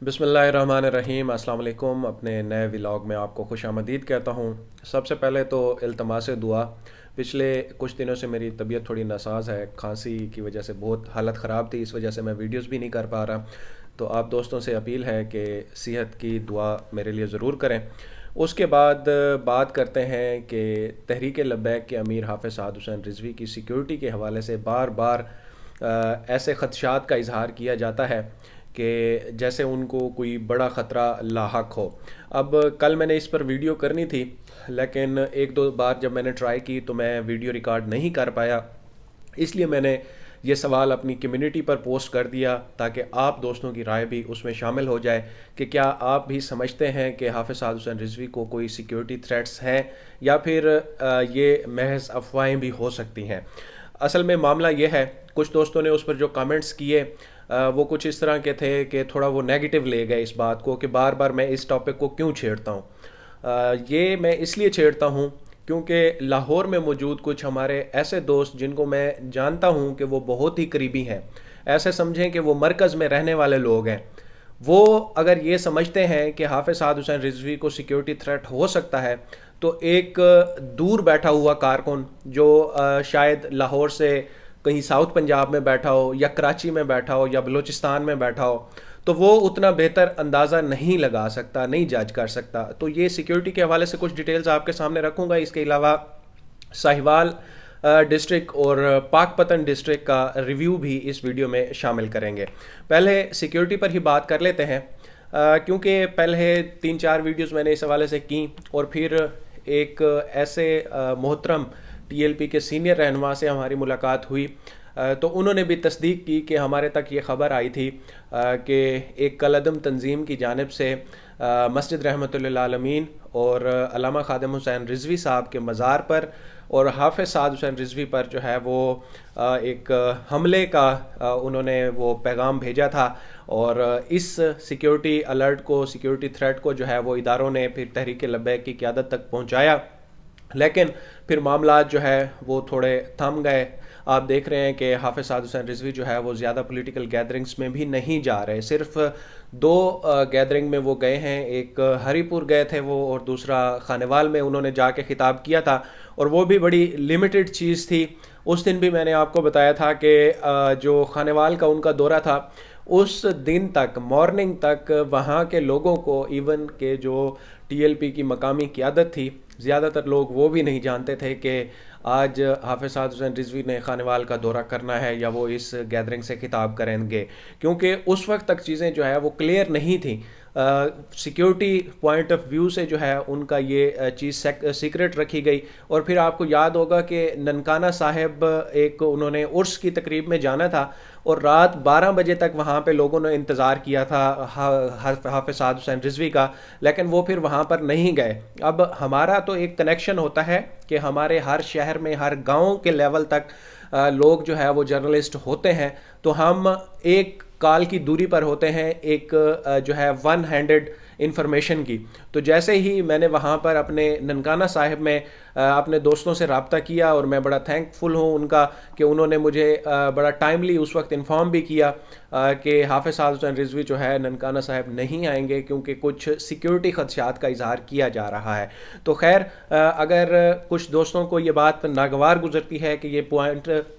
बिस्मिल्लाहिर्रहमानिर्रहीम। अस्सलाम वालेकुम। अपने नए व्लॉग में आपको खुशामदीद कहता हूँ। सबसे पहले तो इल्तमास दुआ। पिछले कुछ दिनों से मेरी तबीयत थोड़ी नासाज है, खांसी की वजह से बहुत हालत ख़राब थी, इस वजह से मैं वीडियोस भी नहीं कर पा रहा। तो आप दोस्तों से अपील है कि सेहत की दुआ मेरे लिए ज़रूर करें। उसके बाद बात करते हैं कि तहरीक लब्बैक के अमीर हाफ़िज़ साद हुसैन रिजवी की सिक्योरिटी के हवाले से बार बार ऐसे खदशात का इजहार किया जाता है कि जैसे उनको कोई बड़ा ख़तरा लाहक हो। अब कल मैंने इस पर वीडियो करनी थी, लेकिन एक दो बार जब मैंने ट्राई की तो मैं वीडियो रिकॉर्ड नहीं कर पाया। इसलिए मैंने ये सवाल अपनी कम्युनिटी पर पोस्ट कर दिया ताकि आप दोस्तों की राय भी उसमें शामिल हो जाए कि क्या आप भी समझते हैं कि हाफ़िज़ साद हुसैन रिजवी को कोई सिक्योरिटी थ्रेट्स हैं या फिर ये महज अफवाहें भी हो सकती हैं। असल में मामला ये है, कुछ दोस्तों ने उस पर जो कमेंट्स किए वो कुछ इस तरह के थे कि थोड़ा वो नेगेटिव ले गए इस बात को कि बार बार मैं इस टॉपिक को क्यों छेड़ता हूँ। ये मैं इसलिए छेड़ता हूँ क्योंकि लाहौर में मौजूद कुछ हमारे ऐसे दोस्त जिनको मैं जानता हूँ कि वो बहुत ही करीबी हैं, ऐसे समझें कि वो मरकज़ में रहने वाले लोग हैं, वो अगर ये समझते हैं कि हाफ़िज़ साद हुसैन रिजवी को सिक्योरिटी थ्रेट हो सकता है, तो एक दूर बैठा हुआ कारकुन जो शायद लाहौर से कहीं साउथ पंजाब में बैठा हो या कराची में बैठा हो या बलूचिस्तान में बैठा हो, तो वो उतना बेहतर अंदाज़ा नहीं लगा सकता, नहीं जज कर सकता। तो ये सिक्योरिटी के हवाले से कुछ डिटेल्स आपके सामने रखूँगा। इसके अलावा साहिवाल डिस्ट्रिक्ट और पाकपतन डिस्ट्रिक्ट का रिव्यू भी इस वीडियो में शामिल करेंगे। पहले सिक्योरिटी पर ही बात कर लेते हैं, क्योंकि पहले 3-4 वीडियोस मैंने इस हवाले से की और फिर एक ऐसे मोहतरम टीएलपी के सीनियर रहनुमा से हमारी मुलाकात हुई, तो उन्होंने भी तस्दीक की कि हमारे तक ये ख़बर आई थी कि एक कलअदम तंजीम की जानिब से मस्जिद रहमतुल्लिल आलमीन और अल्लामा खादिम हुसैन रिजवी साहब के मज़ार पर और हाफ़िज़ साद हुसैन रिजवी पर जो है वो एक हमले का उन्होंने वो पैगाम भेजा था। और इस सिक्योरिटी अलर्ट को, सिक्योरिटी थ्रेट को जो है वो इदारों ने फिर तहरीक लब्बैक की क़यादत तक पहुँचाया, लेकिन फिर मामला जो है वो थोड़े थम गए। आप देख रहे हैं कि हाफ़िज़ साद हुसैन रिजवी जो है वो ज़्यादा पॉलिटिकल गैदरिंग्स में भी नहीं जा रहे, सिर्फ दो गैदरिंग में वो गए हैं। एक हरीपुर गए थे वो और दूसरा खानेवाल में उन्होंने जाके खिताब किया था, और वो भी बड़ी लिमिटेड चीज़ थी। उस दिन भी मैंने आपको बताया था कि जो खानेवाल का उनका दौरा था, उस दिन तक मॉर्निंग तक वहाँ के लोगों को, इवन के जो टीएलपी की मकामी क़यादत थी, ज़्यादातर लोग वो भी नहीं जानते थे कि आज हाफ़िज़ साद हुसैन रिजवी ने खानेवाल का दौरा करना है या वो इस गैदरिंग से खिताब करेंगे, क्योंकि उस वक्त तक चीज़ें जो है वो क्लियर नहीं थी। सिक्योरिटी पॉइंट ऑफ व्यू से जो है उनका ये चीज़ सीक्रेट रखी गई। और फिर आपको याद होगा कि ननकाना साहिब एक उन्होंने उर्स की तकरीब में जाना था और रात 12 बजे तक वहाँ पे लोगों ने इंतज़ार किया था हाफ़िज़ साद हुसैन रिजवी का, लेकिन वो फिर वहाँ पर नहीं गए। अब हमारा तो एक कनेक्शन होता है कि हमारे हर शहर में, हर गांव के लेवल तक लोग जो है वो जर्नलिस्ट होते हैं, तो हम एक कॉल की दूरी पर होते हैं, एक जो है वन हैंडेड इंफॉर्मेशन की। तो जैसे ही मैंने वहाँ पर अपने ननकाना साहिब में अपने दोस्तों से रब्ता किया, और मैं बड़ा थैंकफुल हूँ उनका कि उन्होंने मुझे बड़ा टाइमली उस वक्त इन्फॉर्म भी किया कि हाफ़िज़ साद हुसैन रिजवी जो है ननकाना साहिब नहीं आएंगे, क्योंकि कुछ सिक्योरिटी खदशात का इजहार किया जा रहा है। तो खैर, अगर कुछ दोस्तों को ये बात नागवार गुजरती है कि ये पॉइंट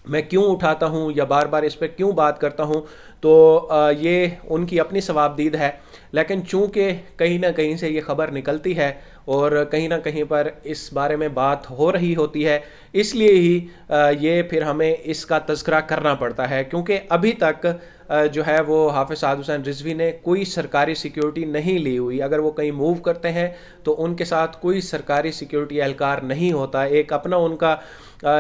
मैं क्यों उठाता हूँ या बार बार इस पर क्यों बात करता हूँ, तो ये उनकी अपनी सवाबदीद है। लेकिन चूँकि कहीं ना कहीं से ये ख़बर निकलती है और कहीं ना कहीं पर इस बारे में बात हो रही होती है, इसलिए ही ये फिर हमें इसका तज़किरा करना पड़ता है, क्योंकि अभी तक जो है वो हाफ़िज़ साद हुसैन रिजवी ने कोई सरकारी सिक्योरिटी नहीं ली हुई। अगर वो कहीं मूव करते हैं तो उनके साथ कोई सरकारी सिक्योरिटी एहलकार नहीं होता, एक अपना उनका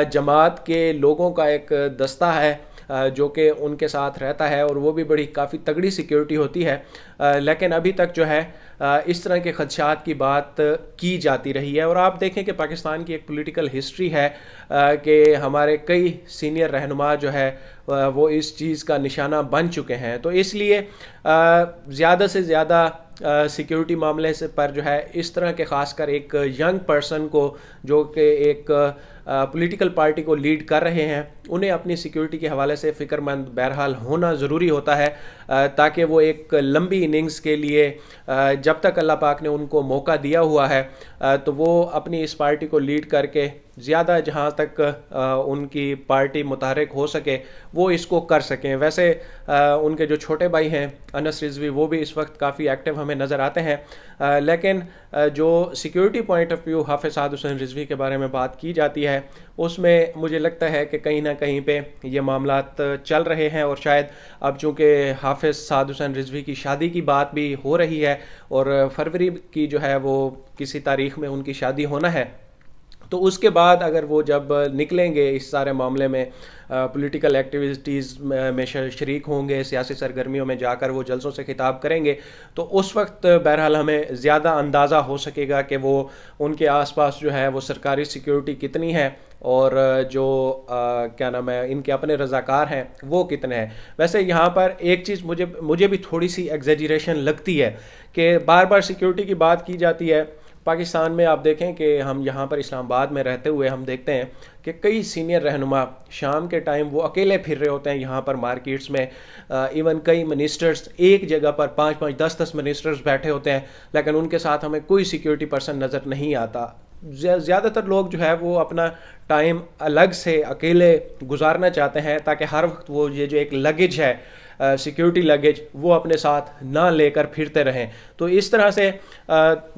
जमात के लोगों का एक दस्ता है जो कि उनके साथ रहता है, और वो भी बड़ी काफ़ी तगड़ी सिक्योरिटी होती है। लेकिन अभी तक जो है इस तरह के खदशात की बात की जाती रही है। और आप देखें कि पाकिस्तान की एक पॉलिटिकल हिस्ट्री है कि हमारे कई सीनियर रहनुमा जो है वो इस चीज़ का निशाना बन चुके हैं। तो इसलिए ज़्यादा से ज़्यादा सिक्योरिटी मामले से पर जो है इस तरह के ख़ासकर एक यंग पर्सन को जो कि एक पॉलिटिकल पार्टी को लीड कर रहे हैं, उन्हें अपनी सिक्योरिटी के हवाले से फ़िक्रमंद बहरहाल होना ज़रूरी होता है, ताकि वो एक लंबी इनिंग्स के लिए जब तक अल्लाह पाक ने उनको मौका दिया हुआ है तो वो अपनी इस पार्टी को लीड करके ज़्यादा जहाँ तक उनकी पार्टी मुतहरक हो सके वो इसको कर सकें। वैसे उनके जो छोटे भाई हैं अनस रिजवी, वो भी इस वक्त काफ़ी एक्टिव हमें नज़र आते हैं, लेकिन जो सिक्योरिटी पॉइंट ऑफ व्यू हाफिज़ साद हुसैन रिजवी के बारे में बात की जाती है उसमें मुझे लगता है कि कहीं ना कहीं पे ये मामलात चल रहे हैं। और शायद अब चूँकि हाफिज़ साद हुसैन रिजवी की शादी की बात भी हो रही है और फरवरी की जो है वो किसी तारीख में उनकी शादी होना है, तो उसके बाद अगर वो जब निकलेंगे इस सारे मामले में, पॉलिटिकल एक्टिविटीज़ में शरीक होंगे, सियासी सरगर्मियों में जाकर वो जलसों से खिताब करेंगे, तो उस वक्त बहरहाल हमें ज़्यादा अंदाज़ा हो सकेगा कि वो उनके आसपास जो है वो सरकारी सिक्योरिटी कितनी है और जो क्या नाम है इनके अपने रज़ाकार हैं वो कितने हैं। वैसे यहाँ पर एक चीज़ मुझे भी थोड़ी सी एग्जेजरेशन लगती है कि बार बार सिक्योरिटी की बात की जाती है। पाकिस्तान में आप देखें कि हम यहाँ पर इस्लामाबाद में रहते हुए हम देखते हैं कि कई सीनियर रहनुमा शाम के टाइम वो अकेले फिर रहे होते हैं यहाँ पर मार्केट्स में। इवन कई मिनिस्टर्स एक जगह पर 5-5 10-10 मिनिस्टर्स बैठे होते हैं, लेकिन उनके साथ हमें कोई सिक्योरिटी पर्सन नज़र नहीं आता। ज़्यादातर लोग जो है वो अपना टाइम अलग से अकेले गुजारना चाहते हैं ताकि हर वक्त वो ये जो एक लगेज है सिक्योरिटी लगेज वो अपने साथ ना लेकर फिरते रहें। तो इस तरह से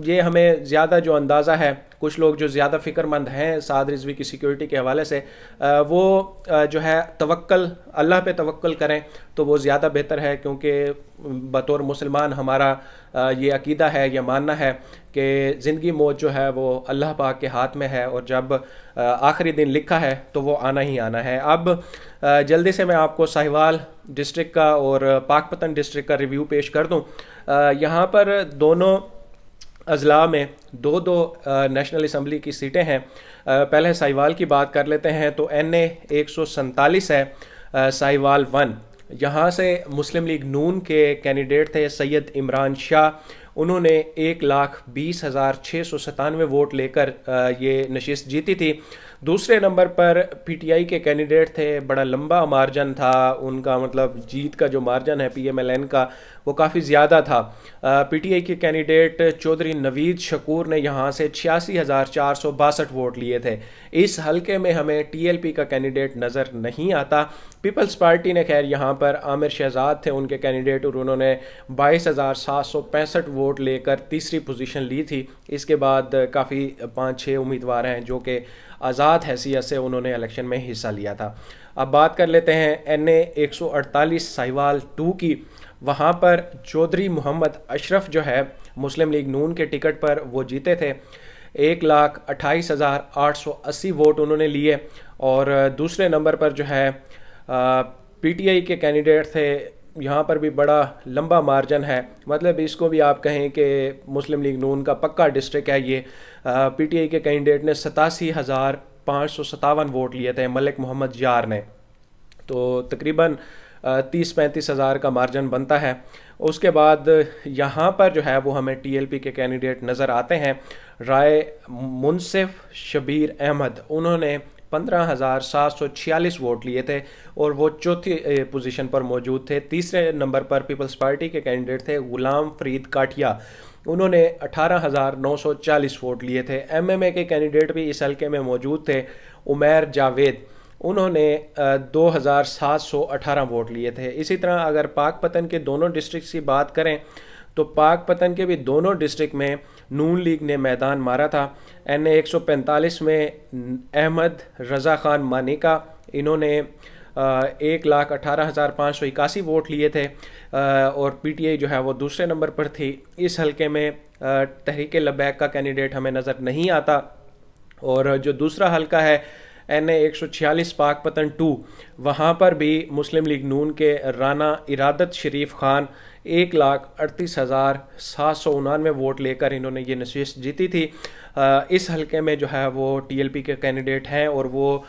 ये हमें ज़्यादा जो अंदाज़ा है, कुछ लोग जो ज़्यादा फ़िक्रमंद हैं साद रिजवी की सिक्योरिटी के हवाले से, वो जो है तवक्ल अल्लाह पे तवक्ल करें तो वो ज़्यादा बेहतर है। क्योंकि बतौर मुसलमान हमारा ये अकीदा है, ये मानना है कि ज़िंदगी मौत जो है वो अल्लाह पाक के हाथ में है और जब आखिरी दिन लिखा है तो वो आना ही आना है। अब जल्दी से मैं आपको साहिवाल डिस्ट्रिक्ट का और पाकपतन डिस्ट्रिक्ट का रिव्यू पेश कर दूं। यहाँ पर दोनों अजला में दो दो नेशनल असम्बली की सीटें हैं। पहले साहिवाल की बात कर लेते हैं तो NA 147 है, साहिवाल 1। यहाँ से मुस्लिम लीग नून के कैंडिडेट थे सैयद इमरान शाह, उन्होंने 1,20,697 वोट लेकर ये नशिस्त जीती थी। दूसरे नंबर पर PTI के कैंडिडेट थे, बड़ा लंबा मार्जन था उनका, मतलब जीत का जो मार्जन है PMLN का वो काफ़ी ज़्यादा था। PTI के कैंडिडेट चौधरी नवीद शकूर ने यहाँ से 86,462 वोट लिए थे। इस हलके में हमें TLP का कैंडिडेट नज़र नहीं आता। पीपल्स पार्टी ने खैर यहाँ पर आमिर शहजाद थे उनके कैंडिडेट और उन्होंने 22,765 वोट लेकर तीसरी पोजीशन ली थी। इसके बाद काफ़ी 5-6 उम्मीदवार हैं जो कि आज़ाद हैसियत से उन्होंने इलेक्शन में हिस्सा लिया था। अब बात कर लेते हैं NA 148 साहिवाल 2 की। वहाँ पर चौधरी मोहम्मद अशरफ जो है मुस्लिम लीग नून के टिकट पर वो जीते थे, 1,28,880 वोट उन्होंने लिए। और दूसरे नंबर पर जो है PTI के कैंडिडेट थे, यहाँ पर भी बड़ा लंबा मार्जिन है, मतलब इसको भी आप कहें कि मुस्लिम लीग नून का पक्का डिस्ट्रिक्ट है ये। PTI के कैंडिडेट ने 87,557 वोट लिए थे, मलिक मोहम्मद यार ने, तो तकरीबन 30-35 हज़ार का मार्जिन बनता है। उसके बाद यहाँ पर जो है वो हमें TLP के कैंडिडेट नज़र आते हैं, राय मुनसिफ शबीर अहमद, उन्होंने 15,746 वोट लिए थे और वो चौथी पोजीशन पर मौजूद थे। तीसरे नंबर पर पीपल्स पार्टी के कैंडिडेट थे गुलाम फरीद काठिया, उन्होंने 18,940 वोट लिए थे। MMA के कैंडिडेट भी इस हल्के में मौजूद थे, उमैर जावेद, उन्होंने 2,718 वोट लिए थे। इसी तरह अगर पाकपतन के दोनों डिस्ट्रिक्ट की बात करें तो पाकपतन के भी दोनों डिस्ट्रिक्ट में नून लीग ने मैदान मारा था। NA 145 में अहमद रज़ा ख़ान मानिका, इन्होंने 1,18,581 वोट लिए थे और PTI जो है वो दूसरे नंबर पर थी। इस हलके में तहरीक लबैक का कैंडिडेट हमें नज़र नहीं आता। और जो दूसरा हलका है NA 146 पाकपतन 2, वहाँ पर भी मुस्लिम लीग नून के राना इरादत शरीफ खान 1,38,799 वोट लेकर इन्होंने ये नशिस्त जीती थी। इस हलके में जो है वो TLP के कैंडिडेट हैं और वो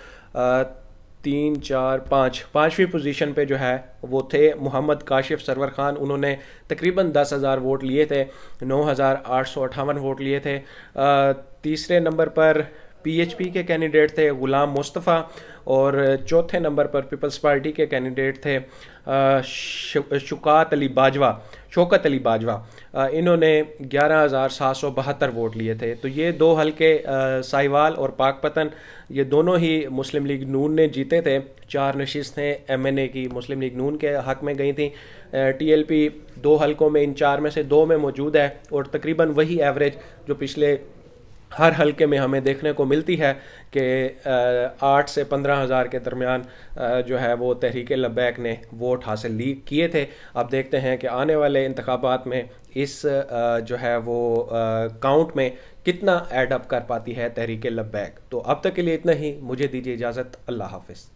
तीन चार पाँच, पाँचवीं पोजीशन पे जो है वो थे मोहम्मद काशिफ सरवर खान। उन्होंने तकरीबन 10,000 वोट लिए थे, 9,858 वोट लिए थे। तीसरे नंबर पर पीएचपी के कैंडिडेट थे गुलाम मुस्तफ़ा, और चौथे नंबर पर पीपल्स पार्टी के कैंडिडेट थे शौकत अली बाजवा। इन्होंने 11,772 वोट लिए थे। तो ये दो हलके साहिवाल और पाकपतन, ये दोनों ही मुस्लिम लीग नून ने जीते थे। चार नशिस्तें एमएनए की मुस्लिम लीग नून के हक में गई थी। टीएलपी दो हलकों में, इन चार में से दो में मौजूद है, और तकरीबन वही एवरेज जो पिछले हर हलके में हमें देखने को मिलती है कि 8 से 15,000 के दरमियान जो है वो तहरीक लब्बैक ने वोट हासिल किए थे। अब देखते हैं कि आने वाले इंतखाबात में इस जो है वो काउंट में कितना ऐड अप कर पाती है तहरीक लब्बैक। तो अब तक के लिए इतना ही, मुझे दीजिए इजाज़त। अल्लाह हाफिज़।